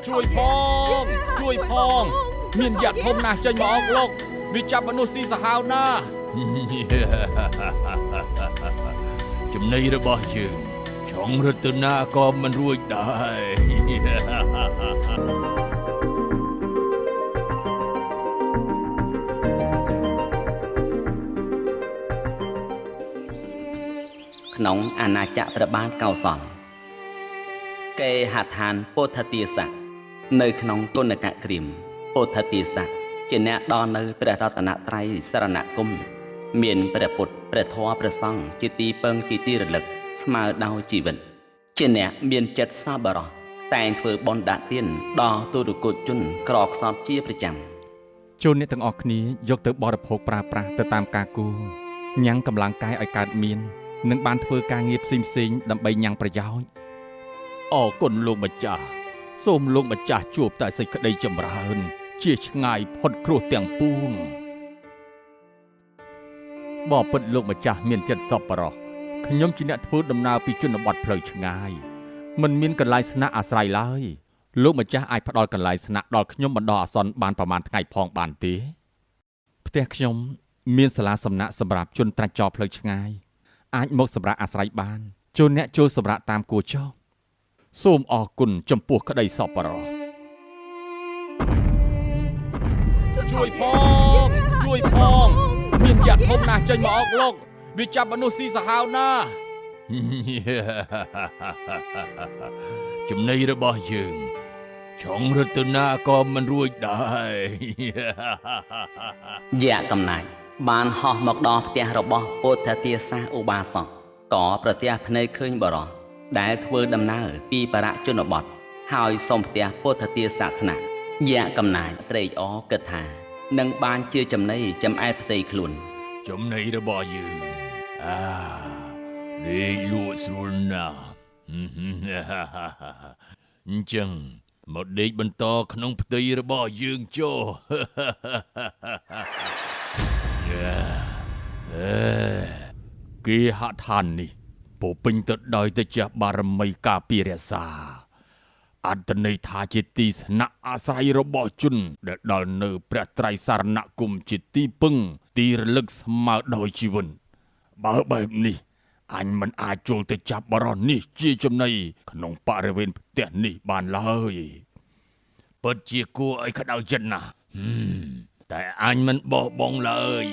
ជួយផងមានយ៉ាត់ធំណាស់ចេញមកអងលោកវាចាប់មនុស្សស៊ីសាហាវណាស់ចំណីរបស់យើងចុងរតនាក៏មិនរួចដែរក្នុងអាណាចក្រព្រះបាទកោសលគេហដ្ឋានពោធិទាស័កនៅក្នុងទុនកក្រៀមពោធិទាស័កជាអ្នកដល់នៅព្រះរតនត្រ័យសរណគមមានព្រះពុទ្ធព្រះធម៌ព្រះសង្ឃជាទីពឹងជាទីរលឹកស្មើដោយជីវិតជាអ្នកមានចិត្តសប្បុរសតែងធ្វើបុណ្យដាក់ទានដល់ទុរគតជនក្រខ្សត់ជាប្រចាំចូលអ្នកទាំងអស់គ្នាយកទៅបរិភោគប្រើប្រាស់ទៅតាមការគួរញ៉ាំងកម្លាំងកាយឲ្យកើតមាននិងបានធ្វើការងារផ្សេងៗដើម្បីញ៉ាំងប្រយោជន៍អរគុណលោកម្ចាស់សូមលោកម្ចាស់ជួបតែសេចក្តីចម្រើនជាឆ្ងាយផុតគ្រោះទាំងពួងបបិទ្ធលោកម្ចាស់មានចិត្តសប្បុរសខ្ញុំជាអ្នកធ្វើដំណើរពីជនបទផ្លូវឆ្ងាយមិនមានកន្លែងស្នាក់អាស្រ័យឡើយលោកម្ចាស់អាចផ្ដល់កន្លែងស្នាក់ដល់ខ្ញុំបណ្ដោះអាសន្នបានប្រមាណថ្ងៃផងបានទេផ្ទះខ្ញុំមានសាលាសំណាក់សម្រាប់ជនត្រាច់ចរផ្លូវឆ្ងាយអាចមកសម្រាប់អាស្រ័យបានចូលអ្នកចូលសម្រាប់តាមគួរចោះសូមអរគុណចំពោះក្តីសប្បុរសជួយផងមានយ៉ាត់ធំណាស់ចេញមកអោកលោកវាចាប់មនុស្សស៊ីសាហាវណាស់ចំណីរបស់យើងចុងរតនាក៏មិនរួចដែរយ៉ាកំណាចបានហោះមកដល់ផ្ទះរបស់ពោធិទាសាឧបាសកក៏ប្រទះភ្នែកឃើញបរិសដែលធ្វើដំណើរពីបរជនបទហើយសុំផ្ទះពោធិទាសាសនាយ៉ាកំណាចត្រេកអរគិតថានឹងបានជាចំណីចំអែតផ្ទៃខ្លួនចំណីរបស់យើងលេងលក់ស្រួលណាស់អញ្ចឹងមកដេកបន្តក្នុងផ្ទៃរបស់យើងចុះគេហដ្ឋាននេះពោពេញទៅដោយទេជបារមីការពាររក្សាអត្តន័យថាជាទីស្នាក់អាស្រ័យរបស់ជនដែលដល់នៅព្រះត្រៃសរណគមជាទីពឹងទីរលឹកស្មើដោយជីវិតបើបែបនេះអញមិនអាចចូលទៅចាប់បរិសនេះជាចំណីក្នុងបរិវេណផ្ទះនេះបានឡើយពិតជាគួរឲ្យក្តៅចិត្តណាស់តែអញមិនបោះបង់ឡើយ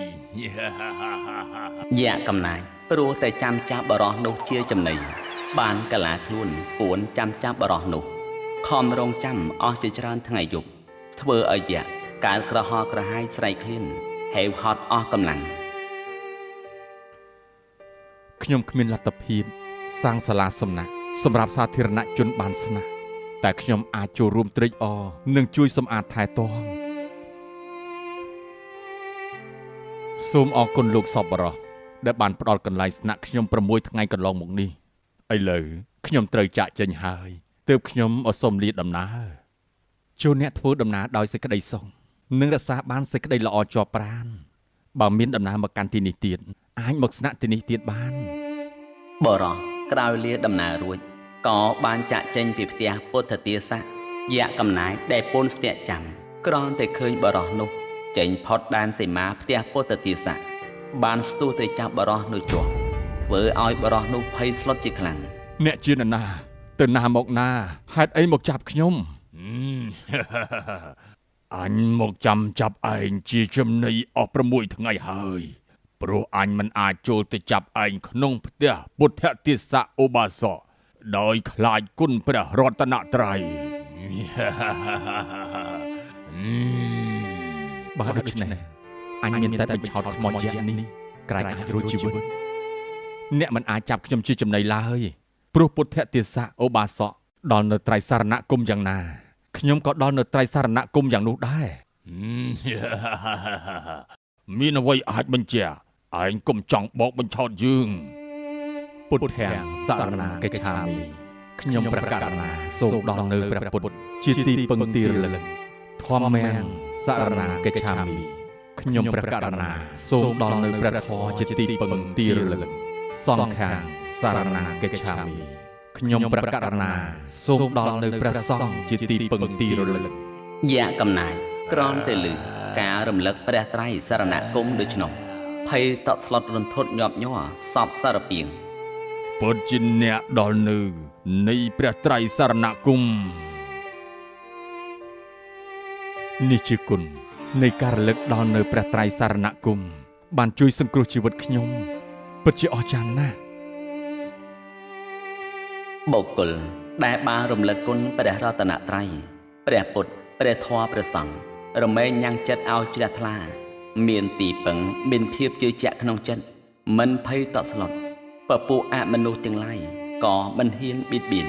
យ៉ាកំណាចព្រោះតែចាំចាប់បរិសនោះជាចំណីបានកលាខ្លួនពួនចាំចាប់បរិសនោះខំរងចាំអស់ជាច្រើនថ្ងៃយប់ធ្វើឲ្យយ៉ាកាលក្រហល់ក្រហាយស្រែកឃ្លានហេវហត់អស់កម្លាំងខ្ញុំគ្មានលទ្ធភាពសាងសាលាសំណាក់សម្រាប់សាធារណជនបានស្នាក់តែខ្ញុំអាចចូលរួមត្រេកអរនិងជួយសម្អាតថែទាំសូមអរគុណលោកសប្បុរសដែលបានផ្ដល់កន្លែងស្នាក់ខ្ញុំ6ថ្ងៃកន្លងមកនេះឥឡូវខ្ញុំត្រូវចាកចេញហើយទើបខ្ញុំសូមលាដំណើរចូលអ្នកធ្វើដំណើរដោយសេចក្តីសុខនិងរក្សាបានសេចក្តីល្អជាប់ប្រាណបើមានដំណើរមកកាន់ទីនេះទៀតអាចមកស្នាក់ទីនេះទៀតបានបរោះក្រោយលាដំណើររួចក៏បានចាក់ចេញពីផ្ទះពុទ្ធទាសាយ៉ាកំណាចដែលពូនស្ទាក់ចាំគ្រាន់តែឃើញបរោះនោះចេញផុតដែនសីមាផ្ទះពុទ្ធទាសាបានស្ទុះទៅចាប់បរោះនោះជាប់ធ្វើឲ្យបរោះនោះភ័យស្លុតជាខ្លាំងអ្នកជានរណាទៅណាមកណាហេតុអីមកចាប់ខ្ញុំអញមកចាប់ឯងជាចំណីអស់6ថ្ងៃហើយព្រោះអញមិនអាចចូលទៅចាប់ឯងក្នុងផ្ទះពុទ្ធទាសៈឧបាសកដោយខ្លាចគុណព្រះរតនត្រ័យបើដូច្នេះអញមានតែបញ្ឆោតខ្មោចយ៉ាងនេះក្រែងអាចរួចជីវិតអ្នកមិនអាចចាប់ខ្ញុំជាចំណីឡើយព្រោះពុទ្ធទាសៈឧបាសកដល់នៅត្រៃសរណគមយ៉ាងណាខ្ញុំក៏ដល់នៅត្រៃសរណគមយ៉ាងនោះដែរមានអ្វីអាចបញ្ជាក់ឯងកុំចង់បោកបញ្ឆោតយើងពុទ្ធទាំងសរណាកិច្ឆាមីខ្ញុំប្រកាសណាសូមដល់នៅព្រះពុទ្ធជាទីពឹងទីរលឹកធម្មងសរណាកិច្ឆាមីខ្ញុំប្រកាសណាសូមដល់នៅព្រះធម៌ជាទីពឹងទីរលឹកសង្ឃាសរណាកិច្ឆាមី ខ្ញុំព្រះករុណាសូមដល់នៅព្រះសង្ឃជាទីពឹងទីរលឹក យ៉ាកំណាចក្រំតែលឺការរំលឹកព្រះត្រៃសរណគមដូចនោះភ័យតក់ស្លុតរន្ធត់ញាប់ញ័រសពសារពីង ពិតជាអ្នកដល់នៅនៃព្រះត្រៃសរណគមនេះជាគុណនៃការរលឹកដល់នៅព្រះត្រៃសរណគមបានជួយសង្គ្រោះជីវិតខ្ញុំពិតជាអស្ចារ្យណាស់ បុគ្គលដែលបានរំលឹកគុណព្រះរតនត្រ័យព្រះពុទ្ធព្រះធម៌ព្រះសង្ឃរមែងញ៉ាំងចិត្តឲ្យជ្រះថ្លាមានទីពឹងមានភាពជឿជាក់ក្នុងចិត្តមិនភ័យតក់ស្លុតពពួកអមនុស្សទាំងឡាយក៏មិនហ៊ានបៀតបៀន